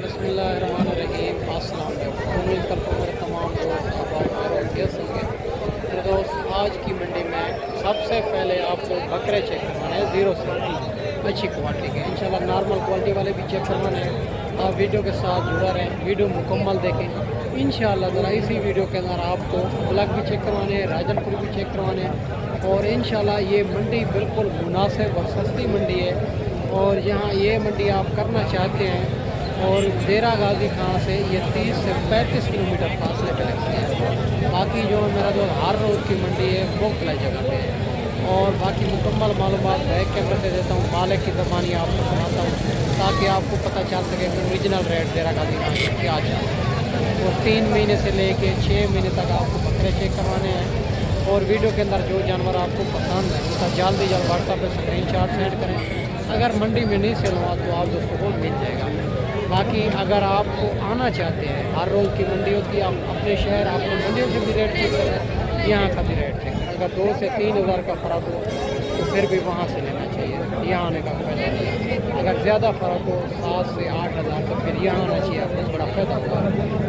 बिस्मिल्लाहिर्रहमानिर्रहीम। अस्सलाम वालेकुम। उम्मीद करता हूँ मेरे तमाम दोस्त कैसे होंगे। मेरे दोस्त आज की मंडी में सबसे पहले आपको बकरे चेक करवाने हैं, ज़ीरो से अच्छी क्वालिटी के। इंशाल्लाह नॉर्मल क्वालिटी वाले भी चेक करवाने हैं। आप वीडियो के साथ जुड़ा रहें, वीडियो मुकम्मल देखें। इंशाल्लाह ताला इसी वीडियो के अंदर आपको ब्लैक भी चेक करवाने हैं, राजनपुर भी चेक करवाने हैं। और इंशाल्लाह ये मंडी बिल्कुल मुनासिब और सस्ती मंडी है। और यहाँ ये मंडी आप करना चाहते हैं और देरा गाजी खां से ये 30 से 35 किलोमीटर फासले पे लगते हैं। बाकी जो मेरा जो हर रोज़ की मंडी है मुख्तलिफ जगह पे है। और बाकी मुकम्मल मालूमात बैक कैमरे से देता हूँ, मालिक की ज़बानी आपको सुनाता हूँ ताकि आपको पता चल सके कि ओरिजिनल रेट देरा गाजी खां से क्या चल रहा है। और 3 महीने से लेके 6 महीने तक आपको बकरे चेक करवाने हैं। और वीडियो के अंदर जो जानवर आपको पसंद है उसका जल्द से जल्द व्हाट्सएप पर स्क्रीनशॉट सेंड करें। अगर मंडी में नहीं सेल हुआ तो आप दोस्तों को मिल जाएगा। बाकी अगर आपको आना चाहते हैं, हर रोज़ की मंडी होती है, आप अपने शहर आपको मंडियों से भी रेट चेक करें, यहाँ का भी रेट चेक करें। अगर 2 से 3 हज़ार का फ़र्क हो तो फिर भी वहाँ से लेना चाहिए, यहाँ आने का फ़ायदा नहीं है। अगर ज़्यादा फ़र्क हो 7 से 8 हज़ार तो फिर यहाँ आना चाहिए, आपको बड़ा फ़ायदा होगा।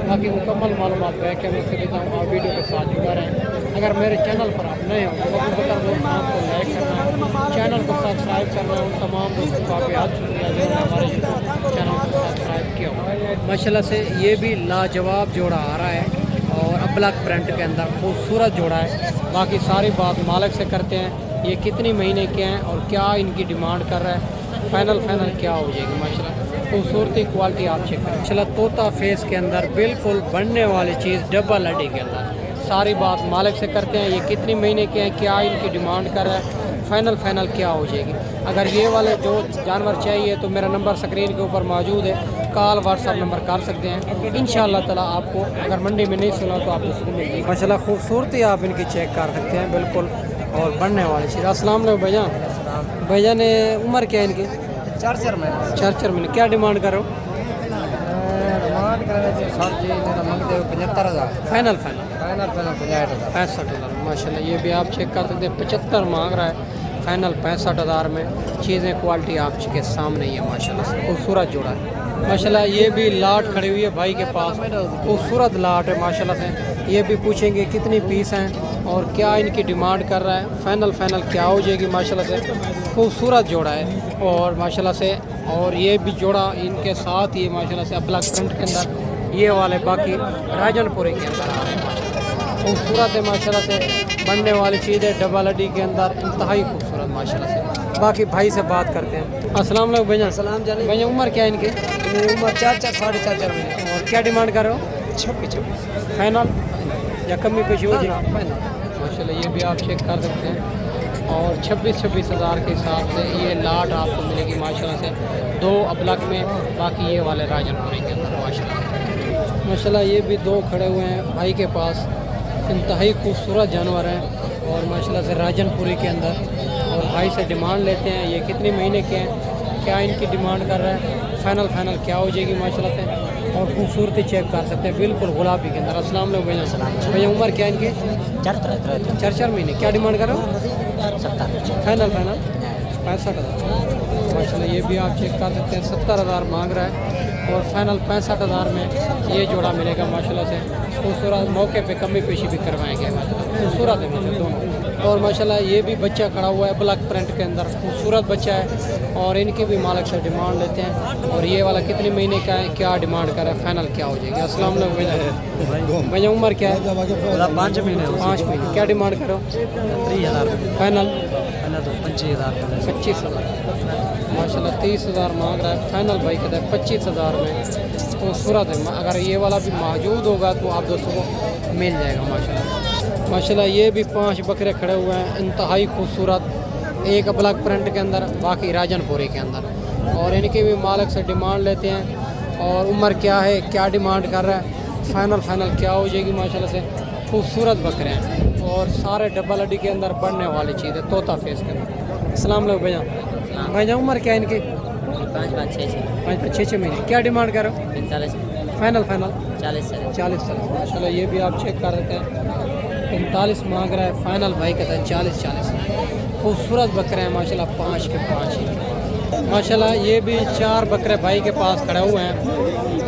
बाकी मुकम्मल मालूमात बैक कैमरे से देता हूँ, आप वीडियो के साथ जुड़ा रहें। अगर मेरे चैनल पर आप नए हो तो बता दो आपको लाइक करना है, चैनल को सब्सक्राइब करना है। उन तमाम दोस्तों को आप याद शुक्रिया जिन्होंने हमारे यूट्यूब चैनल को सब्सक्राइब किया हो। माशाल्लाह से ये भी लाजवाब जोड़ा आ रहा है और अब्लक प्रिंट के अंदर खूबसूरत जोड़ा है। बाकी सारी बात मालिक से करते हैं, ये कितनी महीने के हैं और क्या इनकी डिमांड कर रहा है, फाइनल क्या हो जाएगी। माशाल्लाह खूबसूरती क्वालिटी आप चेक करें। माशाल्लाह तोता फेस के अंदर बिल्कुल बनने वाली चीज़ डबल हड्डी के अंदर। सारी बात मालिक से करते हैं, ये कितनी महीने के हैं, क्या इनकी डिमांड कर रहा है, फाइनल क्या हो जाएगी। अगर ये वाले जो जानवर चाहिए तो मेरा नंबर स्क्रीन के ऊपर मौजूद है, कॉल व्हाट्सअप नंबर कर सकते हैं। इंशाअल्लाह ताला आपको अगर मंडी में नहीं सुना तो आप उसको मिल जाएगी। माशाल्लाह खूबसूरती आप इनकी चेक कर सकते हैं बिल्कुल और बनने वाली चीज़। अस्सलाम वालेकुम भैया। भैया ने उम्र क्या है इनकी? 4 महीने। 4 महीने। क्या डिमांड करो? डिमांड करें सर जी मेरा मंगते 75,000। फाइनल 65,000। 65,000। माशाल्लाह ये भी आप चेक कर सकते हैं, 75 मांग रहा है, फाइनल 65,000 में। चीज़ें क्वालिटी आपके सामने ही है माशाल्लाह से, खूबसूरत जोड़ा है। माशाल्लाह ये भी लाट खड़ी हुई है भाई के पास, खूबसूरत लाट है माशाल्लाह से। ये भी पूछेंगे कितनी पीस हैं और क्या इनकी डिमांड कर रहा है, फाइनल क्या हो जाएगी। माशाल्लाह से खूबसूरत जोड़ा है और माशाल्लाह से। और ये भी जोड़ा इनके साथ ही माशाल्लाह से अब्लक प्रिंट के अंदर ये वाले बाकी राजनपुरी के अंदर आ रहे हैं। माशाल्लाह खूबसूरत है माशाल्लाह से, बनने वाली चीज़ है, डबल हड्डी के अंदर इंतहाई खूबसूरत माशाल्लाह से। बाकी भाई से बात करते हैं। अस्सलाम वालेकुम भैया। सलाम जाने भैया उम्र क्या है इनकी? मेरी उम्र 4 साढ़े 4 महीने। और क्या डिमांड कर रहे हो? 26 फाइनल या कमी पेशी हो जाएगी? फाइनल। माशाल्लाह ये भी आप चेक कर सकते हैं। और 26 हज़ार के हिसाब से ये लाट आपको मिलेगी माशाल्लाह से, 2 अब्लक में, बाकी ये वाले राजनपुरी के अंदर माशाल्लाह। ये भी 2 खड़े हुए हैं भाई के पास, इंतहाई खूबसूरत जानवर हैं और माशाल्लाह से राजनपुरी के अंदर। और भाई से डिमांड लेते हैं, ये कितने महीने के हैं, क्या इनकी डिमांड कर रहा है, फाइनल क्या हो जाएगी माशाल्लाह से। और खूबसूरती चेक कर सकते हैं बिल्कुल गुलाबी के अंदर। अस्सलाम वालेकुम भैया। भैया उम्र क्या है इनकी? 4 महीने। क्या डिमांड कर रहे हो? 70। फाइनल 65,000 माशाल्लाह। ये भी आप चेक कर सकते हैं, 70,000 मांग रहा है और फाइनल 65,000 में ये जोड़ा मिलेगा माशाल्लाह से। खूबसूरत मौके पे कमी पेशी भी करवाएंगे, खूबसूरत है मतलब दोनों। और माशाल्लाह ये भी बच्चा खड़ा हुआ है ब्लैक प्रिंट के अंदर, खूबसूरत बच्चा है और इनकी भी मालिक से डिमांड लेते हैं। और ये वाला कितने महीने का है, क्या डिमांड कर रहा है, फाइनल क्या हो जाएगी। अस्सलाम वालेकुम भैया। उम्र क्या है? 5 महीने। 5 महीने। क्या डिमांड करो? 30,000। फाइनल 25,000। माशाल्लाह 30,000 मांग रहा है, फाइनल भाई कहता है 25,000 में। खूबसूरत है, अगर ये वाला भी मौजूद होगा तो आप दोस्तों को मिल जाएगा माशाल्लाह। ये भी 5 बकरे खड़े हुए हैं, इंतहाई खूबसूरत, एक ब्लैक प्रिंट के अंदर, बाकी राजनपुरी के अंदर। और इनके भी मालिक से डिमांड लेते हैं और उम्र क्या है, क्या डिमांड कर रहा है, फाइनल क्या हो जाएगी माशाल्लाह से। खूबसूरत बकरे हैं और सारे डबल हड्डी के अंदर बढ़ने वाली चीज़ है, तोता फेस के अंदर। अस्सलाम वालेकुम भैया। भैया उम्र क्या है इनकी? 5-6 महीने। क्या डिमांड करो? 45। फाइनल 40। माशाल्लाह। ये भी आप चेक कर सकते हैं, 45 मांग रहा है, फाइनल भाई कहता है 40। खूबसूरत बकरे हैं माशाल्लाह, 5 के 5 ही। माशाल्लाह ये भी 4 बकरे भाई के पास खड़े हुए हैं।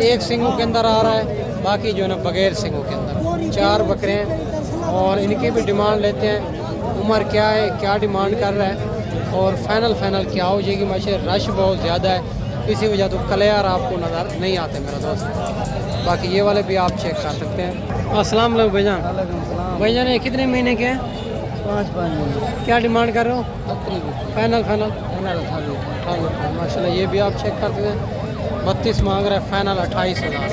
एक सिंगों के अंदर आ रहा है, बाकी जो है ना बगैर सिंगों के अंदर 4 बकरे हैं। और इनकी भी डिमांड लेते हैं, उम्र क्या है, क्या डिमांड कर रहा है और फाइनल क्या हो जाएगी। माशाल्लाह रश बहुत ज़्यादा है, इसी वजह तो क्लियर आपको नज़र नहीं आते मेरा दोस्त। बाकी ये वाले भी आप चेक कर सकते हैं। अस्सलाम वालेकुम भाईजान। भाईजान ये कितने महीने के हैं? 5 महीने। क्या डिमांड कर रहे हो? फाइनल माशाल्लाह ये भी आप चेक कर सकते हैं। 32 मांग रहा है, फाइनल 28,000।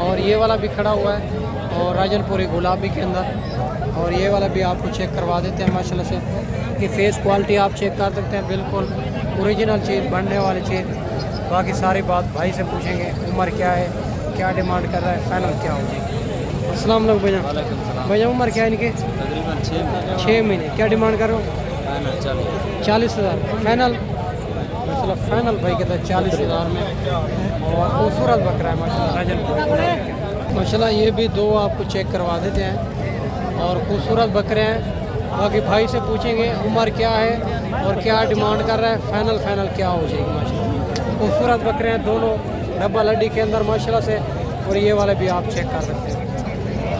और ये वाला भी खड़ा हुआ है और राजनपुरी गुलाबी के अंदर। और ये वाला भी आपको चेक करवा देते हैं माशाल्लाह से कि फेस क्वालिटी आप चेक कर सकते हैं, बिल्कुल ओरिजिनल चीज़, बनने वाली चीज़। बाकी सारी बात भाई से पूछेंगे, उम्र क्या है, क्या डिमांड कर रहा है, फाइनल क्या हो जाएगी। अस्सलाम वालेकुम भैया। भैया उम्र क्या है इनकी? तकरीबन 6 महीने। क्या डिमांड कर रहे हो? 40,000 फाइनल। माशाल्लाह फाइनल भाई कहता है 40,000 में। और खूबसूरत बकरा है माशाल्लाह राजनपुर। माशाल्लाह ये भी 2 आपको चेक करवा देते हैं और खूबसूरत बकरे हैं। बाकी भाई से पूछेंगे उम्र क्या है और क्या डिमांड कर रहा है, फाइनल क्या हो जाएगी। माशाल्लाह खूबसूरत बकरे हैं दोनों, डब्बा लड्डी के अंदर माशाल्लाह से। और ये वाले भी आप चेक कर सकते हैं।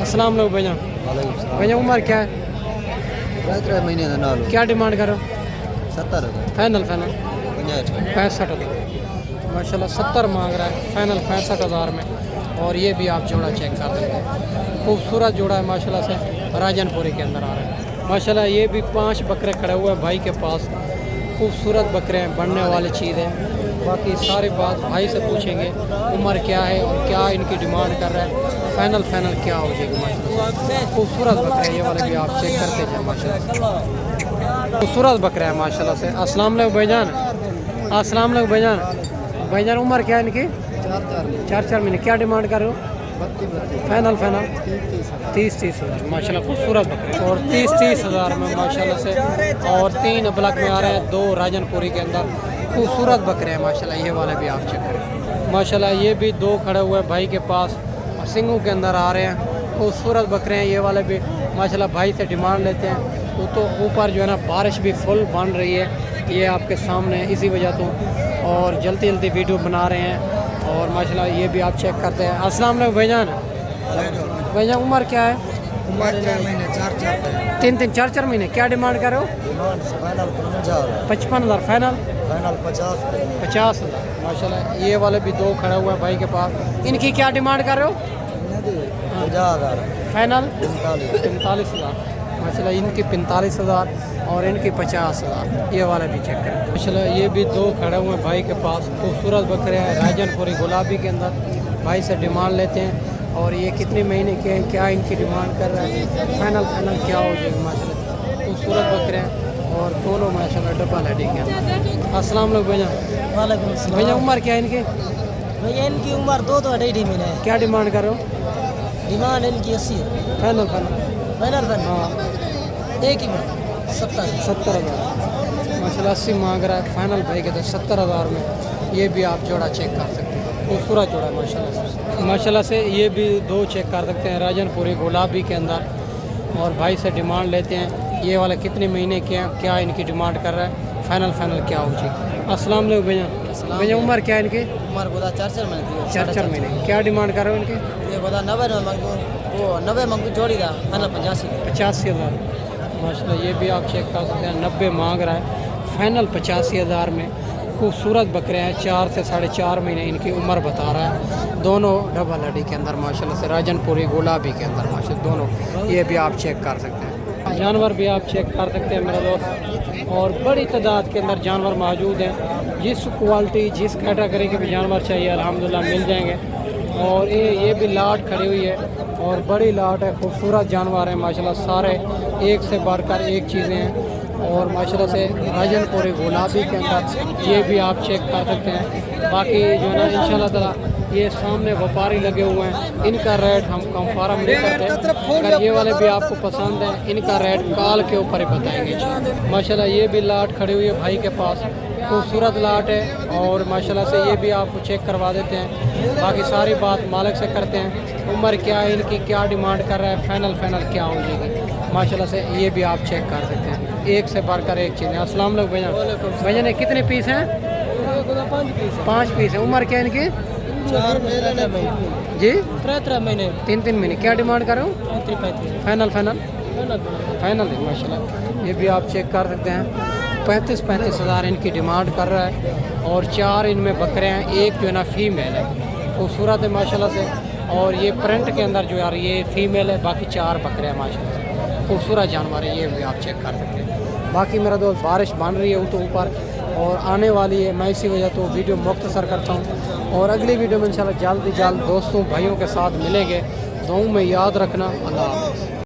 अस्सलाम वालेकुम भैया। भैया उम्र क्या है? 3 महीने का नाल। क्या डिमांड करो? 70 फाइनल 65 माशाल्लाह 70 मांग रहा है, फाइनल 65,000 में। और ये भी आप जोड़ा चेक कर सकते हैं, खूबसूरत जोड़ा है माशाल्लाह से, राजनपुरी के अंदर आ रहा है। माशाल्लाह ये भी 5 बकरे खड़े हुए हैं भाई के पास, खूबसूरत बकरे हैं, बनने वाली चीज़ है। बाकी सारी बात भाई से पूछेंगे, उम्र क्या है और क्या इनकी डिमांड कर रहा है, फाइनल क्या हो जाएगी। माशाल्लाह खूबसूरत बकरे हैं, ये वाले भी आप चेक करते जाए माशाल्लाह खूबसूरत बकरे हैं माशाल्लाह से। अस्सलाम वालेकुम भाईजान। अस्सलाम वालेकुम भाईजान। भाईजान उम्र क्या है इनकी? 4 महीने। क्या डिमांड कर रहे हो? फाइनल 30,000 माशाल्लाह खूबसूरत बकरे। और 30,000 में माशाल्लाह से। और 3 ब्लॉक में आ रहे हैं, 2 राजनपुरी के अंदर खूबसूरत बकरे हैं माशाल्लाह। ये वाले भी आप चेक करें माशाल्लाह। ये भी 2 खड़े हुए हैं भाई के पास, सिंगों के अंदर आ रहे हैं, खूबसूरत बकरे हैं। ये वाले भी माशाल्लाह भाई से डिमांड लेते हैं। वो तो ऊपर जो है ना बारिश भी फुल बन रही है, ये आपके सामने, इसी वजह तो और जल्दी वीडियो बना रहे हैं। और माशाल्लाह ये भी आप चेक करते हैं। अस्सलाम वालेकुम भाईजान। भाईजान उम्र क्या है? 3-4 महीने। क्या डिमांड कर रहे हो? 55,000 फाइनल 50,000 माशाल्लाह। ये वाले भी 2 खड़े हुए हैं भाई के पास। इनकी क्या डिमांड कर रहे हो? 50,000 फाइनल 45,000 माशाल्लाह। इनकी 45,000 और इनकी 50,000। ये वाला भी चेक करें माशाल्लाह। ये भी 2 खड़े हुए हैं भाई के पास, खूबसूरत बकरे हैं, राजनपुरी गुलाबी के अंदर। भाई से डिमांड लेते हैं और ये कितने महीने के हैं, क्या इनकी डिमांड कर रहा है, फाइनल क्या हो जाएगी। माशाल्लाह खूबसूरत बकरे हैं और दोनों माशाल्लाह डब्बा लड़ी के अंदर। अस्सलाम वालेकुम भैया। वालेकुम सलाम। भैया उम्र क्या है इनकी? भैया इनकी उम्र 2 तो 2.5 महीने है। क्या डिमांड कर रहे हो? डिमांड इनकी 80 है। फाइनल हाँ एक ही में 70,000 माशाल्लाह। 80 मांग रहा है, फाइनल भाई कहते हैं 70,000 में। ये भी आप जोड़ा चेक कर सकते हैं, खूबसूरत जोड़ा है माशाल्लाह से। ये भी 2 चेक कर सकते हैं, राजनपुरी गुलाबी के अंदर। और भाई से डिमांड लेते हैं, ये वाला कितने महीने के हैं, क्या इनकी डिमांड कर रहा है, फाइनल क्या हो जाएगी। अस्सलाम वालेकुम भैया। भैया उम्र क्या है इनकी? उम्र बोला 4 महीने। 4 महीने। क्या डिमांड कर रहे हो इनकी? ये बोला 90 मंगू जोड़ी का, फाइनल 85,000 माशाल्लाह। ये भी आप चेक कर सकते हैं, 90 मांग रहा है, फाइनल 85,000 में। खूबसूरत बकरे हैं, 4 से 4.5 महीने इनकी उम्र बता रहा है। दोनों डबल हड्डी के अंदर माशाल्लाह से, राजनपुरी गुलाबी के अंदर माशाल्लाह दोनों। ये भी आप चेक कर सकते हैं। जानवर भी आप चेक कर सकते हैं मेरे दोस्त। और बड़ी तादाद के अंदर जानवर मौजूद हैं, जिस क्वालिटी जिस कैटेगरी के भी जानवर चाहिए अल्हम्दुलिल्लाह मिल जाएंगे। और ये भी लाट खड़ी हुई है और बड़ी लाट है, खूबसूरत जानवर है माशाल्लाह। सारे एक से बढ़कर एक चीज़ें हैं। और माशाल्लाह से राजनपुरी गुलाबी के अंदर ये भी आप चेक कर सकते हैं। बाकी जो है ना इंशाल्लाह ताला ये सामने व्यापारी लगे हुए हैं, इनका रेट हम कंफर्म नहीं करते। अगर ये वाले भी आपको पसंद हैं, इनका रेट कॉल के ऊपर ही बताएंगे माशाल्लाह। ये भी लाट खड़ी हुई है भाई के पास, खूबसूरत लाट है। और माशाल्लाह से ये भी आपको चेक करवा देते हैं। बाकी सारी बात मालिक से करते हैं, उम्र क्या है इनकी, क्या डिमांड कर रहा है, फाइनल क्या हो जाएगी माशाल्लाह से। ये भी आप चेक कर सकते हैं, एक से बढ़कर एक चीज़ें। अस्सलाम वालेकुम भैया। भैया ने कितने पीस हैं? 5 पीस है। उम्र क्या है इनकी? 4 महीने जी 3 महीने 3 महीने। क्या डिमांड कर रहे हो? 35 फाइनल फाइनल फाइनल है माशाल्लाह। ये भी आप चेक कर सकते हैं, 35 हज़ार इनकी डिमांड कर रहा है। और 4 इनमें बकरे हैं, एक जो है ना फीमेल है, खूबसूरत है माशाल्लाह से। और ये प्रिंट के अंदर जो यार ये फीमेल है, बाकी 4 बकरे हैं माशाल्लाह से, खूबसूरत जानवर है। ये भी आप चेक कर सकते हैं। बाकी मेरा दोस्त बारिश बन रही है तो ऊपर और आने वाली है, मैं इसी वजह तो वीडियो मुख्तसर करता हूँ। और अगली वीडियो में इंशाल्लाह जल्द ही जल्द दोस्तों भाइयों के साथ मिलेंगे। दुआओं में याद रखना। अल्लाह हाफ़िज़।